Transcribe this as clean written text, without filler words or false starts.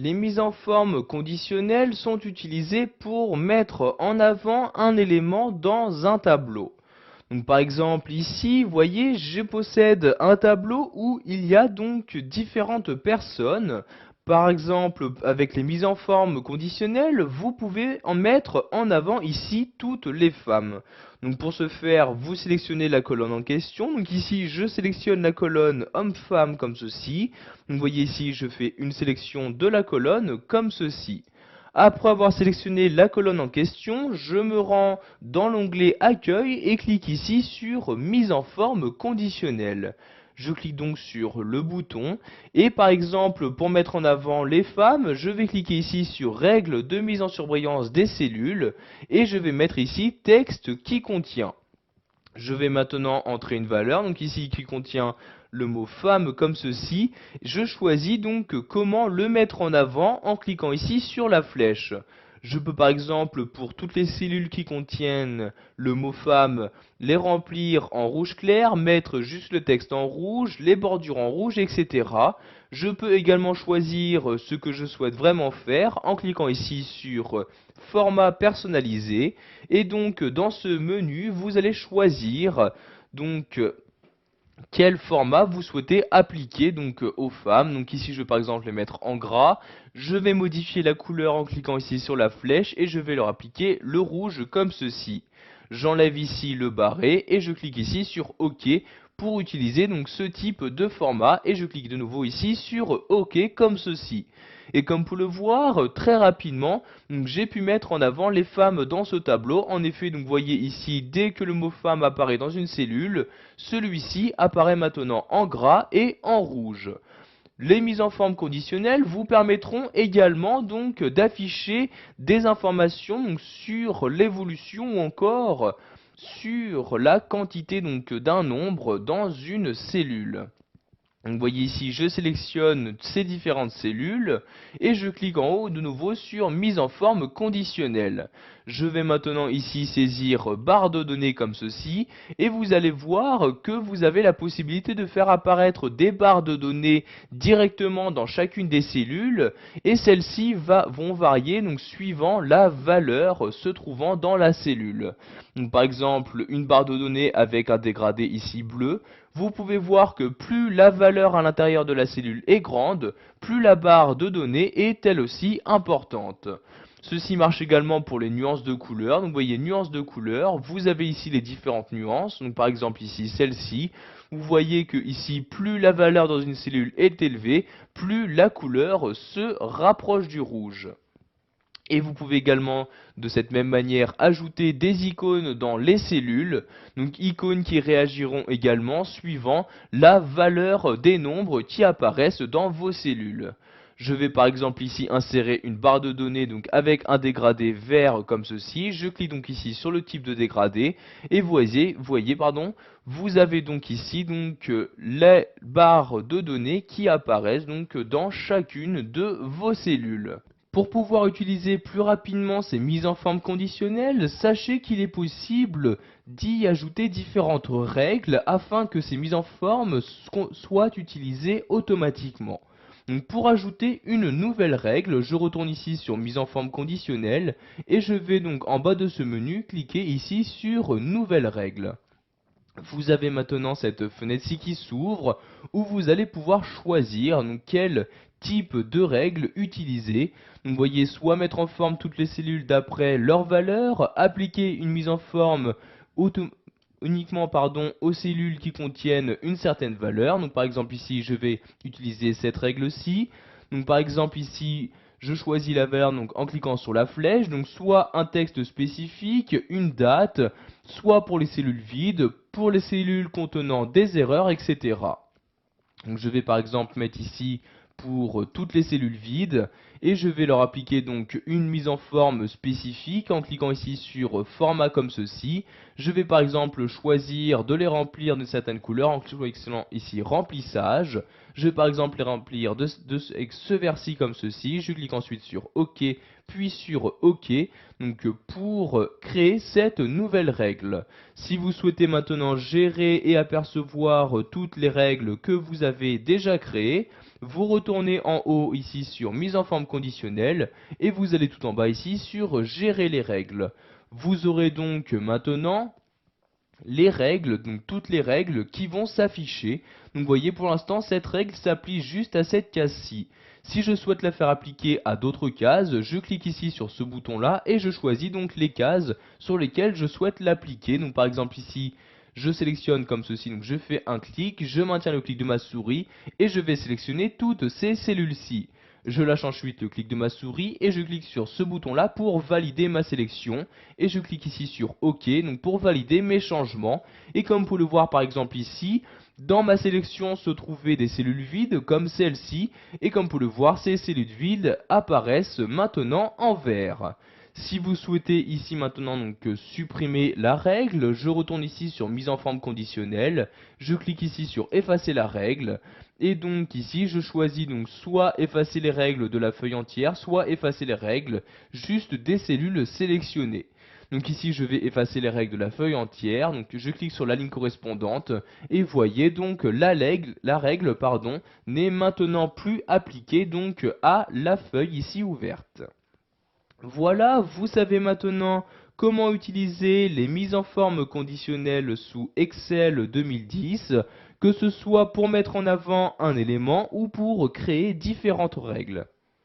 Les mises en forme conditionnelles sont utilisées pour mettre en avant un élément dans un tableau. Donc par exemple ici, vous voyez, je possède un tableau où il y a donc différentes personnes. Par exemple, avec les mises en forme conditionnelles, vous pouvez en mettre en avant ici toutes les femmes. Donc pour ce faire, vous sélectionnez la colonne en question. Donc ici, je sélectionne la colonne homme-femme comme ceci. Donc vous voyez ici, je fais une sélection de la colonne comme ceci. Après avoir sélectionné la colonne en question, je me rends dans l'onglet Accueil et clique ici sur Mise en forme conditionnelle. Je clique donc sur le bouton et par exemple pour mettre en avant les femmes, je vais cliquer ici sur Règles de mise en surbrillance des cellules et je vais mettre ici Texte qui contient. Je vais maintenant entrer une valeur, donc ici qui contient le mot femme comme ceci. Je choisis donc comment le mettre en avant en cliquant ici sur la flèche. Je peux par exemple pour toutes les cellules qui contiennent le mot femme les remplir en rouge clair, mettre juste le texte en rouge, les bordures en rouge, etc. Je peux également choisir ce que je souhaite vraiment faire en cliquant ici sur format personnalisé et donc dans ce menu vous allez choisir donc quel format vous souhaitez appliquer donc aux femmes. Donc ici je vais par exemple les mettre en gras. Je vais modifier la couleur en cliquant ici sur la flèche et je vais leur appliquer le rouge comme ceci. J'enlève ici le barré et je clique ici sur OK pour utiliser donc ce type de format et je clique de nouveau ici sur OK comme ceci. Et comme vous le voir très rapidement, j'ai pu mettre en avant les femmes dans ce tableau. En effet, donc vous voyez ici, dès que le mot femme apparaît dans une cellule, celui-ci apparaît maintenant en gras et en rouge. Les mises en forme conditionnelles vous permettront également donc d'afficher des informations donc, sur l'évolution ou encore sur la quantité donc d'un nombre dans une cellule. Donc, vous voyez ici, je sélectionne ces différentes cellules et je clique en haut de nouveau sur mise en forme conditionnelle. Je vais maintenant ici saisir barre de données comme ceci et vous allez voir que vous avez la possibilité de faire apparaître des barres de données directement dans chacune des cellules et celles-ci vont varier donc suivant la valeur se trouvant dans la cellule. Donc, par exemple, une barre de données avec un dégradé ici bleu. Vous pouvez voir que plus la valeur à l'intérieur de la cellule est grande, plus la barre de données est elle aussi importante. Ceci marche également pour les nuances de couleurs. Donc vous voyez nuances de couleurs, vous avez ici les différentes nuances. Donc par exemple ici celle-ci, vous voyez que ici plus la valeur dans une cellule est élevée, plus la couleur se rapproche du rouge. Et vous pouvez également de cette même manière ajouter des icônes dans les cellules, donc icônes qui réagiront également suivant la valeur des nombres qui apparaissent dans vos cellules. Je vais par exemple ici insérer une barre de données donc avec un dégradé vert comme ceci. Je clique donc ici sur le type de dégradé et vous avez donc ici les barres de données qui apparaissent donc dans chacune de vos cellules. Pour pouvoir utiliser plus rapidement ces mises en forme conditionnelles, sachez qu'il est possible d'y ajouter différentes règles afin que ces mises en forme soient utilisées automatiquement. Donc pour ajouter une nouvelle règle, je retourne ici sur mise en forme conditionnelle et je vais donc en bas de ce menu cliquer ici sur nouvelle règle. Vous avez maintenant cette fenêtre-ci qui s'ouvre où vous allez pouvoir choisir donc, quel type de règles utiliser. Donc, vous voyez soit mettre en forme toutes les cellules d'après leur valeur, appliquer une mise en forme uniquement aux cellules qui contiennent une certaine valeur. Donc par exemple ici je vais utiliser cette règle-ci. Donc par exemple ici je choisis la valeur donc en cliquant sur la flèche, donc soit un texte spécifique, une date, soit pour les cellules vides, pour les cellules contenant des erreurs, etc. Donc je vais par exemple mettre ici pour toutes les cellules vides et je vais leur appliquer donc une mise en forme spécifique en cliquant ici sur format comme ceci. Je vais par exemple choisir de les remplir de certaines couleurs en cliquant ici remplissage. Je vais par exemple les remplir avec ce vers-ci comme ceci. Je clique ensuite sur OK puis sur OK donc pour créer cette nouvelle règle. Si vous souhaitez maintenant gérer et apercevoir toutes les règles que vous avez déjà créées, Vous retournez en haut ici sur mise en forme conditionnelle et vous allez tout en bas ici sur gérer les règles. Vous aurez donc maintenant les règles, donc toutes les règles qui vont s'afficher. Donc vous voyez, pour l'instant cette règle s'applique juste à cette case-ci. Si je souhaite la faire appliquer à d'autres cases, je clique ici sur ce bouton là et je choisis donc les cases sur lesquelles je souhaite l'appliquer. Donc par exemple ici, je sélectionne comme ceci, donc je fais un clic, je maintiens le clic de ma souris et je vais sélectionner toutes ces cellules-ci. Je lâche ensuite le clic de ma souris et je clique sur ce bouton là pour valider ma sélection et je clique ici sur OK, donc pour valider mes changements. Et comme vous pouvez le voir par exemple ici, dans ma sélection se trouvaient des cellules vides comme celle-ci et comme vous pouvez le voir, ces cellules vides apparaissent maintenant en vert. Si vous souhaitez ici maintenant donc supprimer la règle, je retourne ici sur mise en forme conditionnelle, je clique ici sur effacer la règle et donc ici je choisis donc soit effacer les règles de la feuille entière, soit effacer les règles juste des cellules sélectionnées. Donc ici je vais effacer les règles de la feuille entière, donc je clique sur la ligne correspondante et voyez donc la règle n'est maintenant plus appliquée donc à la feuille ici ouverte. Voilà, vous savez maintenant comment utiliser les mises en forme conditionnelles sous Excel 2010, que ce soit pour mettre en avant un élément ou pour créer différentes règles.